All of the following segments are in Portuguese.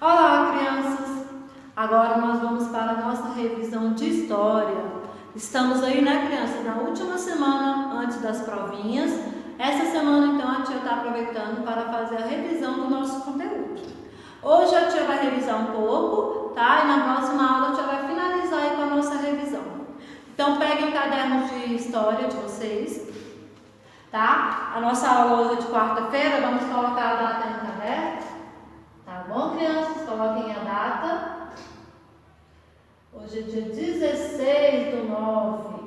Olá, crianças! Agora nós vamos para a nossa revisão de história. Estamos aí, né, crianças, na última semana antes das provinhas. Essa semana, então, a tia está aproveitando para fazer a revisão do nosso conteúdo. Hoje a tia vai revisar um pouco, tá? E na próxima aula a tia vai finalizar aí com a nossa revisão. Então, peguem o caderno de história de vocês, tá? A nossa aula hoje é de quarta-feira, vamos colocar a data no caderno. Tá bom, crianças? Coloquem a data. Hoje é dia 16/9.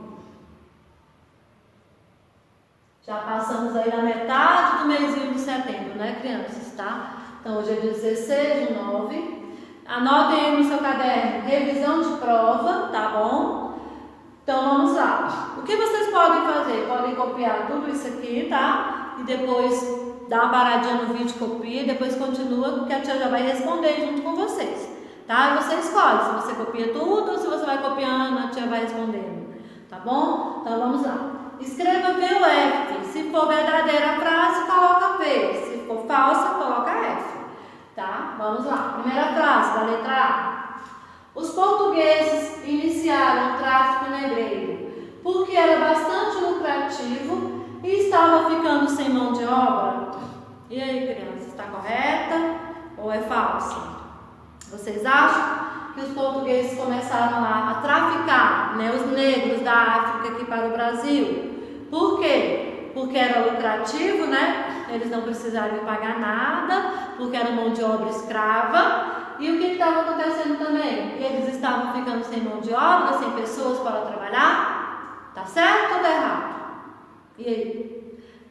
Já passamos aí na metade do mêsinho de setembro, né, crianças, tá? Então, hoje é dia 16/9. Anotem aí no seu caderno, revisão de prova, tá bom? Então, vamos lá. O que vocês podem fazer? Podem copiar tudo isso aqui, tá? E depois dá uma paradinha no vídeo, copia, e depois continua, porque a tia já vai responder junto com vocês, tá? E você escolhe se você copia tudo ou se você vai copiando, a tia vai respondendo, tá bom? Então vamos lá. Escreva VF. Se for verdadeira a frase, coloca V. Se for falsa, coloca F, tá? Vamos lá. Primeira frase da letra A. Os portugueses iniciaram o tráfico negreiro porque era bastante lucrativo e estava ficando sem mão de obra. E aí, crianças, está correta ou é falsa? Vocês acham que os portugueses começaram a traficar, né, os negros da África aqui para o Brasil? Por quê? Porque era lucrativo, né? Eles não precisariam pagar nada, porque era mão de obra escrava. E o que estava acontecendo também? Eles estavam ficando sem mão de obra, sem pessoas para trabalhar? Tá certo ou tá errado? E aí?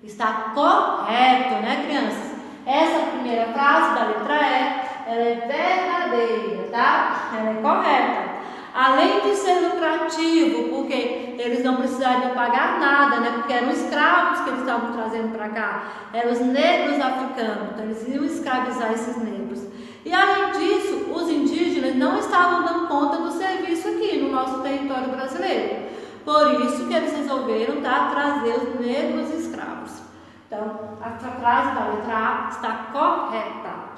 Está correto, né, crianças? Essa primeira frase da letra E, ela é verdadeira, tá? Ela é correta. Além de ser lucrativo, porque eles não precisariam pagar nada, né? Porque eram escravos que eles estavam trazendo para cá. Eram os negros africanos, então eles iam escravizar esses negros. E além disso, os indígenas não estavam dando conta do serviço aqui no nosso território brasileiro. Por isso que eles resolveram, tá, trazer os negros escravos. Então, a frase da letra A está correta.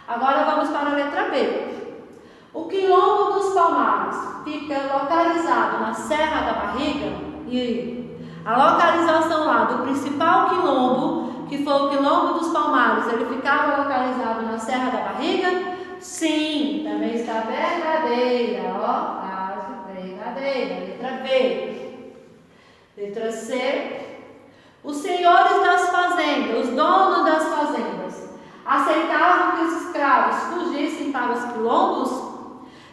Agora vamos para a letra B. O quilombo dos Palmares fica localizado na Serra da Barriga. E a localização lá do principal quilombo, que foi o quilombo dos Palmares, ele ficava localizado na Serra da Barriga? Sim, também está verdadeira, ó. Verdadeira. Letra B. Letra C. Os senhores das fazendas, os donos das fazendas, aceitavam que os escravos fugissem para os quilombos?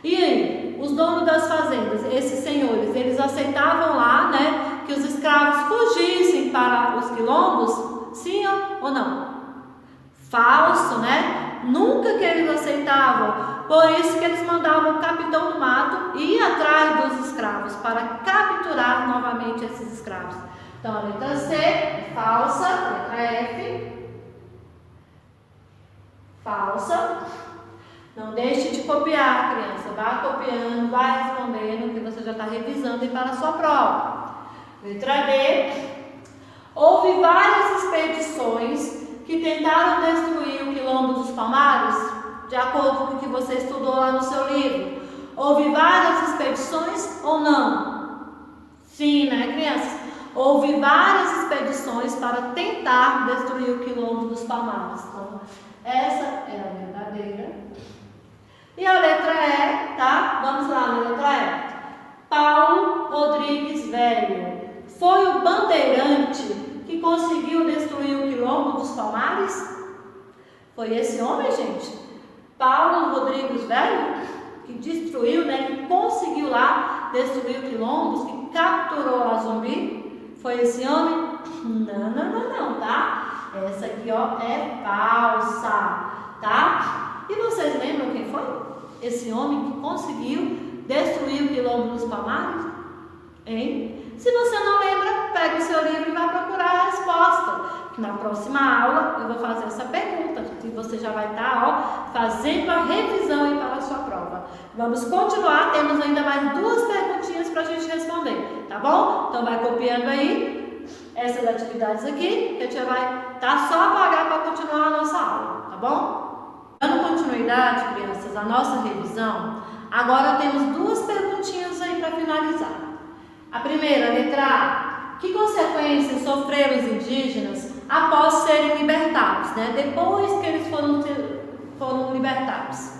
E aí, os donos das fazendas, esses senhores, eles aceitavam lá, né, que os escravos fugissem para os quilombos? Sim ou não? Falso, né? Nunca que eles aceitavam. Por isso que eles mandavam o capitão do mato ir atrás dos escravos para capturar novamente esses escravos. Então, a letra C é falsa, a letra F, falsa. Não deixe de copiar, criança. Vá copiando, vá respondendo, que você já está revisando aí para a sua prova. Letra D. Houve várias expedições que tentaram destruir o quilombo dos Palmares, de acordo com o que você estudou lá no seu livro. Houve várias expedições ou não? Sim, né, crianças? Houve várias expedições para tentar destruir o quilombo dos Palmares. Então, essa é a verdadeira. E a letra E, tá? Vamos lá na letra E. Paulo Rodrigues Velho foi o bandeirante que conseguiu destruir o quilombo dos Palmares? Foi esse homem, gente? Paulo Rodrigues Velho, que destruiu, né, que conseguiu lá destruir o quilombo, que capturou a Zumbi? Foi esse homem? Não, tá? Essa aqui, ó, é falsa, tá? E vocês lembram quem foi? Esse homem que conseguiu destruir o quilombo dos Palmares? Hein? Se você não lembra, pega o seu livro e vai procurar a resposta. Na próxima aula eu vou fazer essa pergunta e você já vai estar, ó, fazendo a revisão aí para a sua prova. Vamos continuar, temos ainda mais 2 perguntinhas para a gente responder, tá bom? Então vai copiando aí essas atividades aqui, que a gente vai só apagar para continuar a nossa aula, tá bom? Dando continuidade, crianças, à nossa revisão, agora temos duas perguntinhas aí para finalizar. A primeira, letra A. Que consequências sofreram os indígenas após serem libertados, né? Depois que eles foram libertados.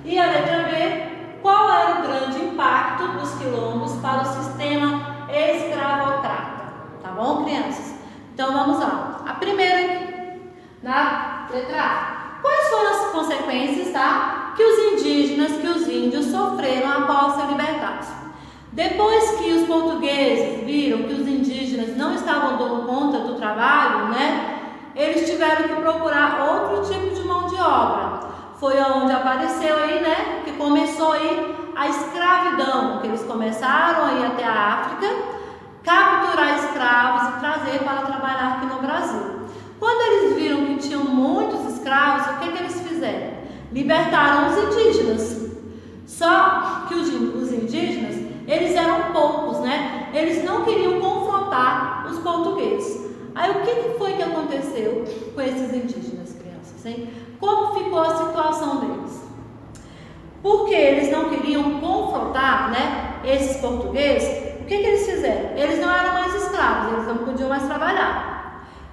E a letra B. Qual era o grande impacto dos quilombos para o sistema escravocrata? Tá bom, crianças? Então vamos lá. A primeira aqui, na letra A. Quais foram as consequências, tá, que os indígenas, que os índios sofreram após ser libertados? Depois que os portugueses viram que os indígenas não estavam dando conta do trabalho, né, eles tiveram que procurar outro tipo de mão de obra. Foi onde apareceu aí, né, que começou aí a escravidão, que eles começaram a ir até a África, capturar escravos e trazer para trabalhar aqui no Brasil. Quando eles viram que tinham muitos escravos, o que eles fizeram? Libertaram os indígenas. Só que os indígenas, eles eram poucos, né? Eles não queriam confrontar os portugueses. Aí o que foi que aconteceu com esses indígenas, crianças, hein? Como ficou a situação deles? Porque eles não queriam confrontar, né, esses portugueses, o que eles fizeram? Eles não eram mais escravos, eles não podiam mais trabalhar.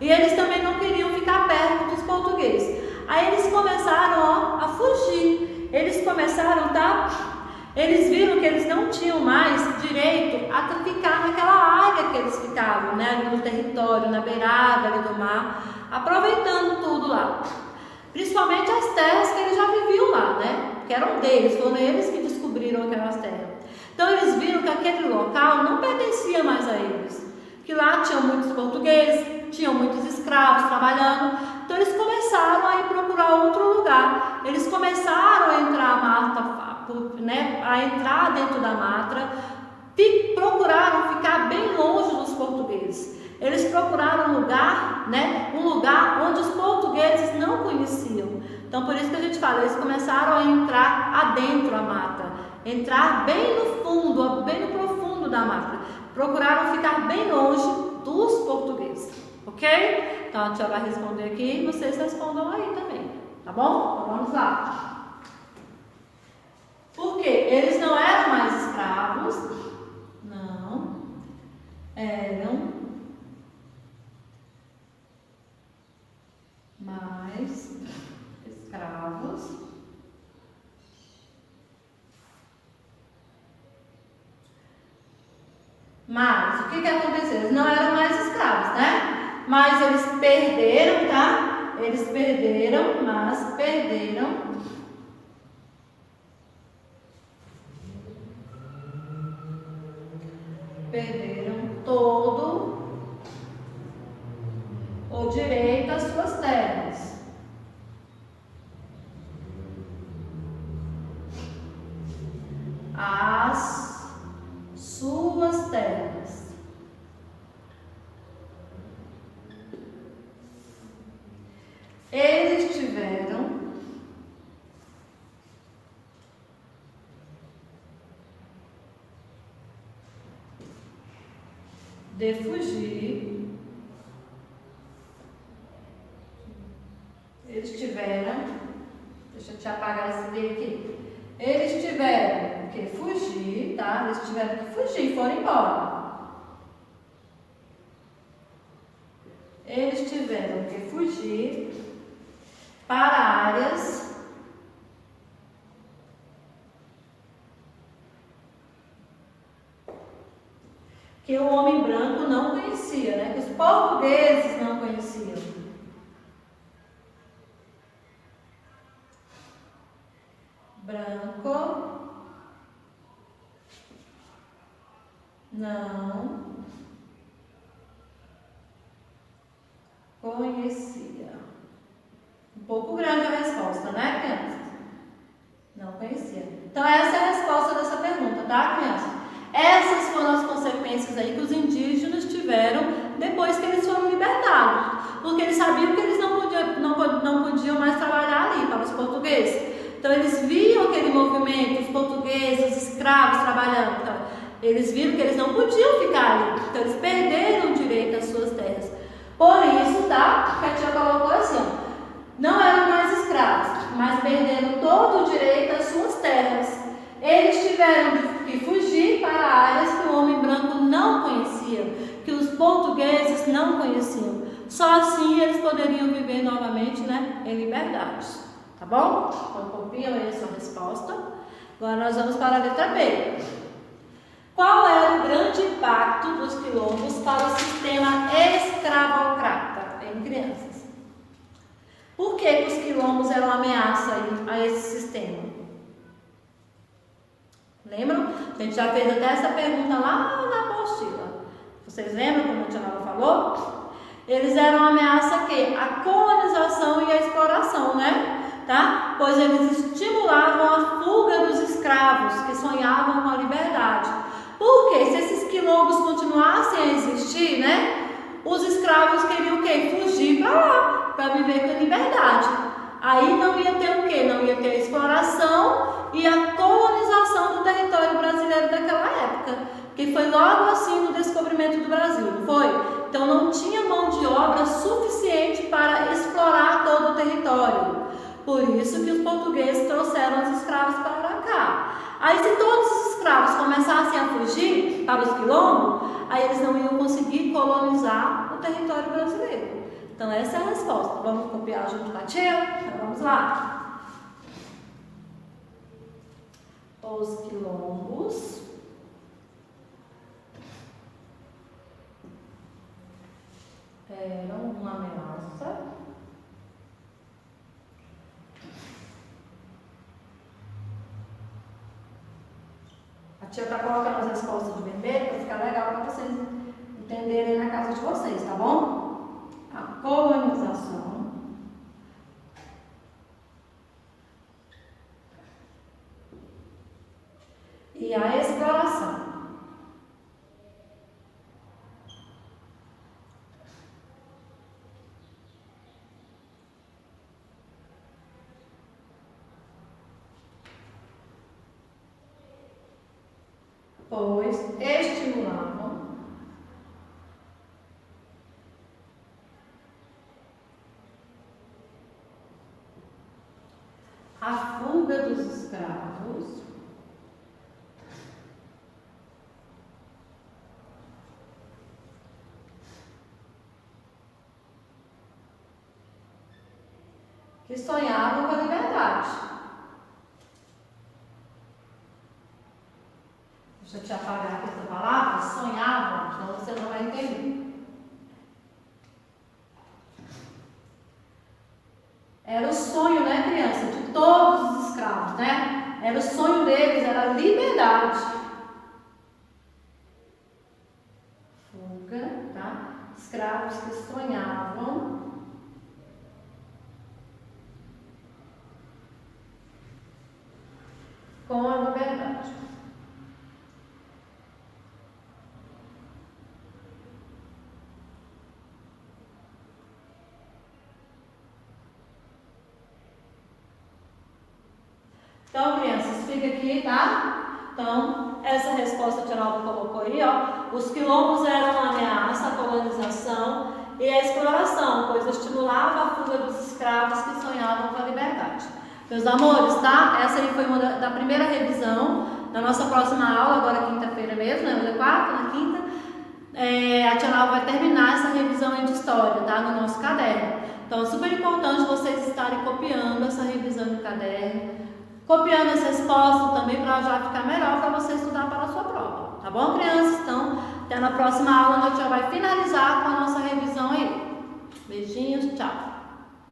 E eles também não queriam ficar perto dos portugueses. Aí eles começaram a fugir. Eles começaram, tá? Eles viram que eles não tinham mais direito a ficar naquela área que eles ficavam, né? Ali no território, na beirada ali do mar, aproveitando tudo lá. Principalmente as terras que eles já viviam lá, né? Que eram deles, foram eles que descobriram aquelas terras. Então eles viram que aquele local não pertencia mais a eles. Que lá tinham muitos portugueses, tinham muitos escravos trabalhando, então eles começaram a ir procurar outro lugar. Eles começaram a entrar a entrar dentro da mata, procuraram ficar bem longe dos portugueses. Eles procuraram um lugar, né, um lugar onde os portugueses não conheciam. Então por isso que a gente fala, eles começaram a entrar adentro da mata, entrar bem no fundo, bem no profundo da mata. Procuraram ficar bem longe dos portugueses, ok? Então a tia vai responder aqui e vocês respondam aí também, tá bom? Então vamos lá. Por quê? Eles não eram mais escravos, não, eram mais escravos. Mas o que aconteceu? Eles não eram mais escravos, né? Mas eles perderam, tá? Eles perderam, mas perderam todo o direito às suas terras. As suas terras. Eles tiveram de fugir. Eles tiveram, deixa eu te apagar esse D aqui. Eles tiveram que fugir, tá? Eles tiveram que fugir, foram embora. Eles tiveram que fugir para áreas que o homem branco não conhecia, né? Que os portugueses não conheciam. Branco não conhecia. Um pouco grande a resposta, né, crianças? Não conhecia. Então essa é a resposta dessa pergunta, tá, crianças? Essas foram as consequências aí que os indígenas tiveram depois que eles foram libertados, porque eles sabiam que eles não podiam mais trabalhar ali para os portugueses. Então eles viam aquele movimento, os portugueses, os escravos trabalhando. Então, eles viram que eles não podiam ficar ali. Então eles perderam o direito às suas terras. Por isso, tá? Que a tia colocou assim, ó, não eram mais escravos, mas perderam todo o direito às suas terras. Eles tiveram que fugir para áreas que o homem branco não conhecia, que os portugueses não conheciam. Só assim eles poderiam viver novamente, né, em liberdade. Tá bom? Então copiam aí a sua resposta. Agora nós vamos para a letra B. Qual era o grande impacto dos quilombos para o sistema escravocrata em crianças? Por que os quilombos eram ameaça a esse sistema? Lembram? A gente já fez até essa pergunta lá na apostila. Vocês lembram como a tia Nova falou? Eles eram uma ameaça a quê? A colonização e a exploração, né? Tá? Pois eles estimulavam a fuga dos escravos que sonhavam com a liberdade. Por quê? Se esses quilombos continuassem a existir, né? Os escravos queriam o quê? Fugir para lá, para viver com liberdade. Aí não ia ter o quê? Não ia ter a exploração e a colonização do território brasileiro daquela época, que foi logo assim no descobrimento do Brasil, não foi? Então não tinha mão de obra suficiente para explorar todo o território. Por isso que os portugueses trouxeram os escravos para cá. Aí se todos os escravos começassem a fugir para os quilombos, aí eles não iam conseguir colonizar o território brasileiro. Então essa é a resposta. Vamos copiar junto com a tia? Então vamos lá. Os quilombos eram uma ameaça a tia está colocando as respostas de vermelho para ficar legal para vocês entenderem na casa de vocês, tá bom? A colonização e a exploração. Pois estimulavam a fuga dos escravos que sonhavam com a liberdade. Deixa eu te apagar aqui essa palavra, sonhavam, senão você não vai entender. Era o sonho, né, criança, de todos os escravos, né? Era o sonho deles, era a liberdade. Fuga, tá? Escravos que sonhavam com a liberdade. Então, crianças, fica aqui, tá? Então, essa resposta que a Nova colocou aí, ó. Os quilombos eram uma ameaça à colonização e à exploração, pois estimulava a fuga dos escravos que sonhavam com a liberdade. Meus amores, tá? Essa aí foi uma da primeira revisão. Na nossa próxima aula, agora quinta-feira mesmo, né? Na quarta, na quinta, a tia Nova vai terminar essa revisão aí de história, tá? No nosso caderno. Então, é super importante vocês estarem copiando essa revisão de caderno, copiando as respostas também para já ficar melhor para você estudar para a sua prova. Tá bom, crianças? Então, até na próxima aula, a gente já vai finalizar com a nossa revisão aí. Beijinhos, tchau!